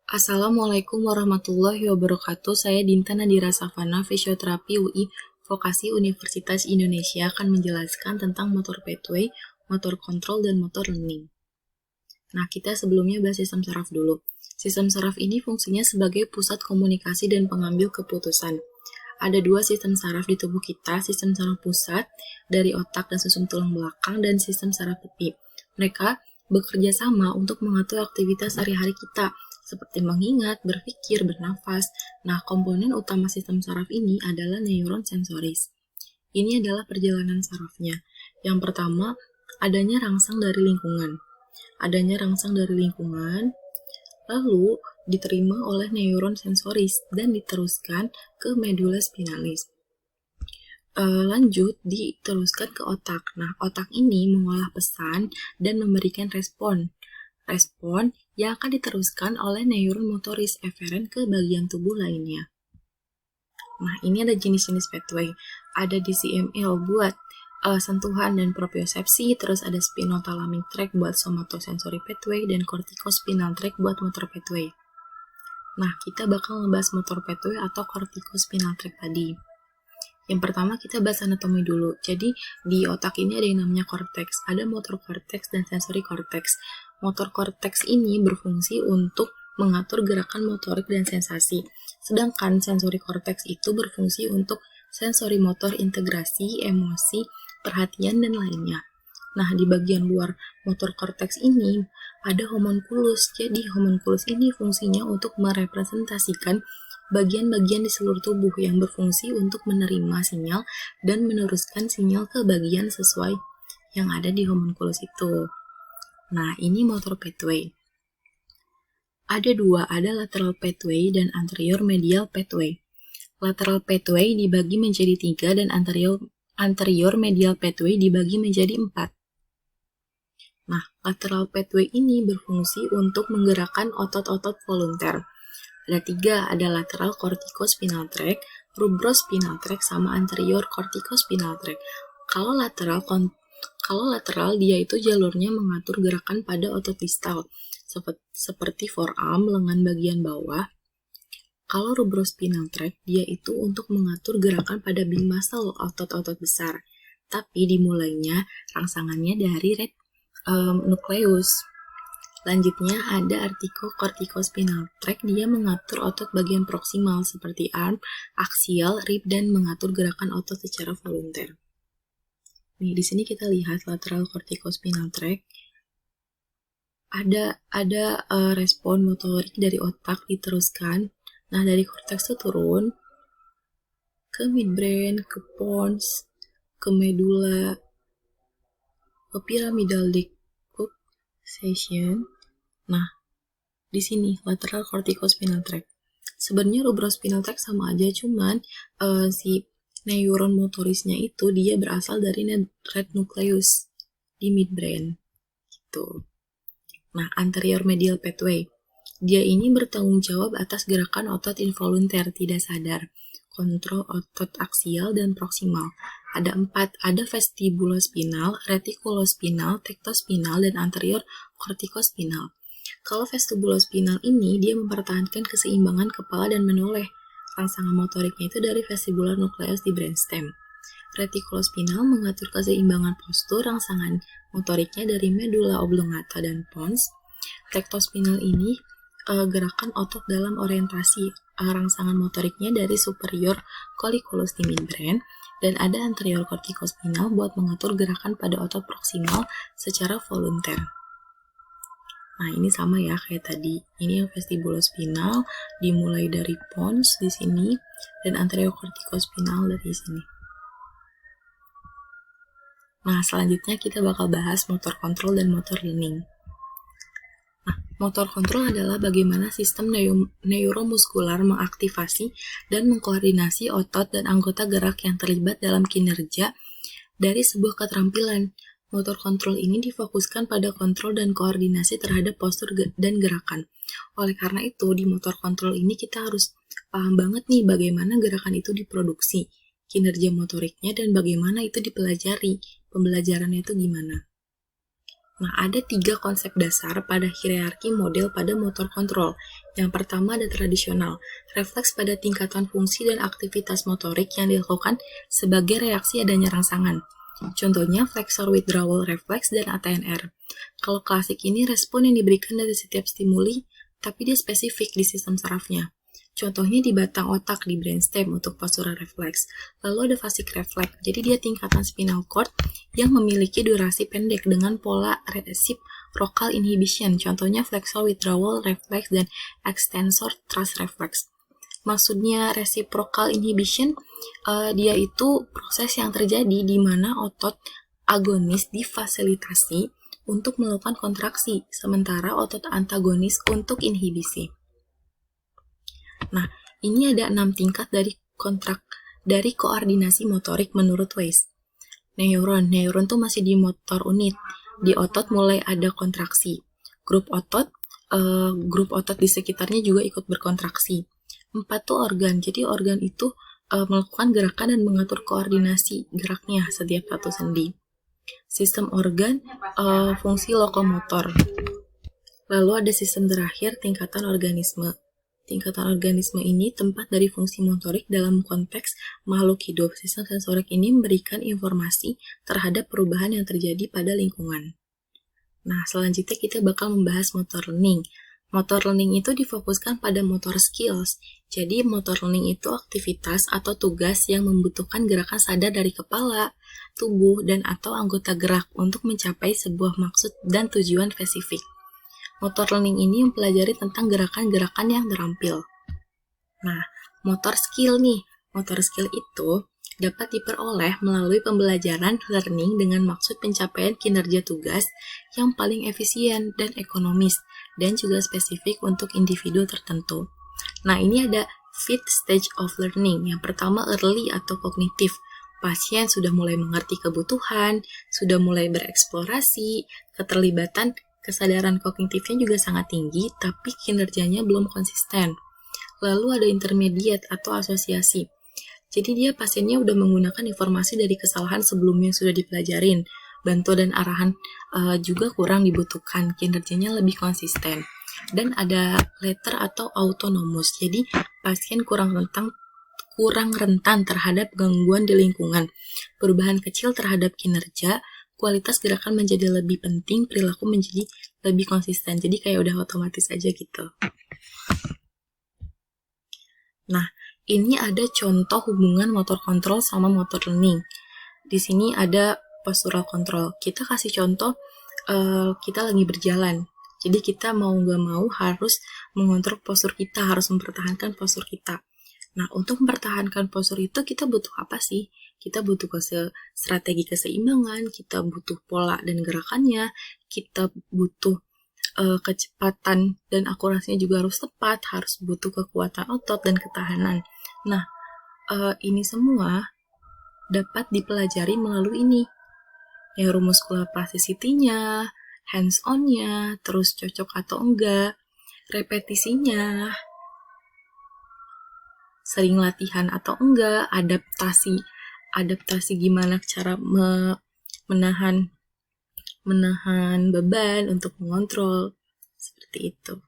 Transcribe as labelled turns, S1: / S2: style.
S1: Assalamualaikum warahmatullahi wabarakatuh. Saya Dinta Nadira Safana, Fisioterapi UI Vokasi Universitas Indonesia akan menjelaskan tentang motor pathway, motor control, dan motor learning. Nah, kita sebelumnya bahas sistem saraf dulu. Sistem saraf ini fungsinya sebagai pusat komunikasi dan pengambil keputusan. Ada dua sistem saraf di tubuh kita, sistem saraf pusat dari otak dan susum tulang belakang, dan sistem saraf tepi. Mereka bekerja sama untuk mengatur aktivitas sehari-hari kita, seperti mengingat, berpikir, bernafas. Nah, komponen utama sistem saraf ini adalah neuron sensoris. Ini adalah perjalanan sarafnya. Yang pertama, adanya rangsang dari lingkungan. Lalu diterima oleh neuron sensoris dan diteruskan ke medula spinalis. Lanjut diteruskan ke otak. Nah, otak ini mengolah pesan dan memberikan respon yang akan diteruskan oleh neuron motoris eferen ke bagian tubuh lainnya. Nah, ini ada jenis-jenis pathway. Ada DCML buat sentuhan dan propriosepsi, terus ada spinothalamic tract buat somatosensory pathway, dan corticospinal tract buat motor pathway. Nah, kita bakal ngebahas motor pathway atau corticospinal tract tadi. Yang pertama kita bahas anatomi dulu. Jadi di otak ini ada yang namanya cortex, ada motor cortex dan sensory cortex. Motor cortex ini berfungsi untuk mengatur gerakan motorik dan sensasi. Sedangkan sensory cortex itu berfungsi untuk sensori motor integrasi, emosi, perhatian, dan lainnya. Nah, di bagian luar motor cortex ini ada homunculus. Jadi homunculus ini fungsinya untuk merepresentasikan bagian-bagian di seluruh tubuh yang berfungsi untuk menerima sinyal dan meneruskan sinyal ke bagian sesuai yang ada di homunculus itu. Nah, ini motor pathway. Ada dua, ada lateral pathway dan anterior medial pathway. Lateral pathway dibagi menjadi 3 dan anterior medial pathway dibagi menjadi 4. Nah, lateral pathway ini berfungsi untuk menggerakkan otot-otot volunteer. Ada 3, ada lateral corticospinal tract, rubrospinal tract, sama anterior corticospinal tract. Kalau lateral dia itu jalurnya mengatur gerakan pada otot distal, seperti forearm, lengan bagian bawah. Kalau rubrospinal tract dia itu untuk mengatur gerakan pada big muscle, otot-otot besar. Tapi dimulainya rangsangannya dari red nucleus. Lanjutnya ada articocorticospinal tract, dia mengatur otot bagian proksimal seperti arm, axial, rib, dan mengatur gerakan otot secara volunteer. Nih, di sini kita lihat lateral corticospinal tract. Ada respon motorik dari otak diteruskan. Nah, dari korteks itu turun ke midbrain, ke pons, ke medula, ke pyramidal decus section. Nah, di sini lateral corticospinal tract. Sebenarnya rubrospinal tract sama aja, cuman si neuron motorisnya itu dia berasal dari red nucleus di midbrain. Gitu. Nah, anterior medial pathway. Dia ini bertanggung jawab atas gerakan otot involunteer tidak sadar, kontrol otot aksial dan proksimal. Ada 4, ada vestibulospinal, reticulospinal, tectospinal, dan anterior corticospinal. Kalau vestibulospinal ini dia mempertahankan keseimbangan kepala dan menoleh. Rangsangan motoriknya itu dari vestibular nucleus di brainstem. Reticulospinal mengatur keseimbangan postur, rangsangan motoriknya dari medulla oblongata dan pons. Tectospinal ini gerakan otot dalam orientasi, rangsangan motoriknya dari superior colliculus di midbrain. Dan ada anterior corticospinal buat mengatur gerakan pada otot proksimal secara volunteer. Nah, ini sama ya kayak tadi. Ini yang vestibulospinal dimulai dari pons di sini dan anterior corticospinal dari sini. Nah, selanjutnya kita bakal bahas motor control dan motor learning. Nah, motor control adalah bagaimana sistem neuromuskular mengaktifasi dan mengkoordinasi otot dan anggota gerak yang terlibat dalam kinerja dari sebuah keterampilan. Motor control ini difokuskan pada kontrol dan koordinasi terhadap postur dan gerakan. Oleh karena itu, di motor control ini kita harus paham banget nih bagaimana gerakan itu diproduksi. kinerja motoriknya, dan bagaimana itu dipelajari, pembelajarannya itu gimana. Nah, ada 3 konsep dasar pada hierarki model pada motor kontrol. Yang pertama ada tradisional, refleks pada tingkatan fungsi dan aktivitas motorik yang dilakukan sebagai reaksi adanya rangsangan. Contohnya flexor withdrawal reflex dan ATNR. Kalau klasik ini respon yang diberikan dari setiap stimuli, tapi dia spesifik di sistem sarafnya. Contohnya di batang otak di brainstem untuk postural refleks. Lalu ada phasic reflex, jadi dia tingkatan spinal cord yang memiliki durasi pendek dengan pola reciprocal inhibition. Contohnya flexor withdrawal reflex dan extensor thrust reflex. Maksudnya reciprocal inhibition, dia itu proses yang terjadi di mana otot agonis difasilitasi untuk melakukan kontraksi, sementara otot antagonis untuk inhibisi. Nah, ini ada 6 tingkat dari koordinasi motorik menurut Weiss. Neuron tuh masih di motor unit. Di otot mulai ada kontraksi. Grup otot di sekitarnya juga ikut berkontraksi. 4 tuh organ. Jadi organ itu melakukan gerakan dan mengatur koordinasi geraknya setiap satu sendi. Sistem organ, fungsi lokomotor. Lalu ada sistem terakhir, tingkatan organisme. Tingkatan organisme ini tempat dari fungsi motorik dalam konteks makhluk hidup. Sistem sensorik ini memberikan informasi terhadap perubahan yang terjadi pada lingkungan. Nah, selanjutnya kita bakal membahas motor learning. Motor learning itu difokuskan pada motor skills. Jadi, motor learning itu aktivitas atau tugas yang membutuhkan gerakan sadar dari kepala, tubuh, dan atau anggota gerak untuk mencapai sebuah maksud dan tujuan spesifik. Motor learning ini mempelajari tentang gerakan-gerakan yang terampil. Nah, motor skill nih. Motor skill itu dapat diperoleh melalui pembelajaran learning dengan maksud pencapaian kinerja tugas yang paling efisien dan ekonomis, dan juga spesifik untuk individu tertentu. Nah, ini ada 5 stage of learning. Yang pertama early atau kognitif. Pasien sudah mulai mengerti kebutuhan, sudah mulai bereksplorasi, keterlibatan kesadaran kognitifnya juga sangat tinggi, tapi kinerjanya belum konsisten. Lalu ada intermediate atau asosiasi. Jadi dia pasiennya udah menggunakan informasi dari kesalahan sebelumnya yang sudah dipelajarin. Bantuan dan arahan juga kurang dibutuhkan, kinerjanya lebih konsisten. Dan ada later atau autonomous. Jadi pasien kurang rentan terhadap gangguan di lingkungan. Perubahan kecil terhadap kinerja, kualitas gerakan menjadi lebih penting, perilaku menjadi lebih konsisten. Jadi kayak udah otomatis aja gitu. Nah, ini ada contoh hubungan motor kontrol sama motor learning. Di sini ada postural control. Kita kasih contoh, kita lagi berjalan. Jadi kita mau gak mau harus mengontrol postur kita, harus mempertahankan postur kita. Nah, untuk mempertahankan postur itu kita butuh apa sih? Kita butuh strategi keseimbangan, kita butuh pola dan gerakannya, kita butuh kecepatan dan akurasinya juga harus tepat, harus butuh kekuatan otot dan ketahanan. Nah, ini semua dapat dipelajari melalui ini. Neuromuscular plasticity-nya, hands-on-nya, terus cocok atau enggak, repetisinya, sering latihan atau enggak, adaptasi gimana cara menahan beban untuk mengontrol, seperti itu.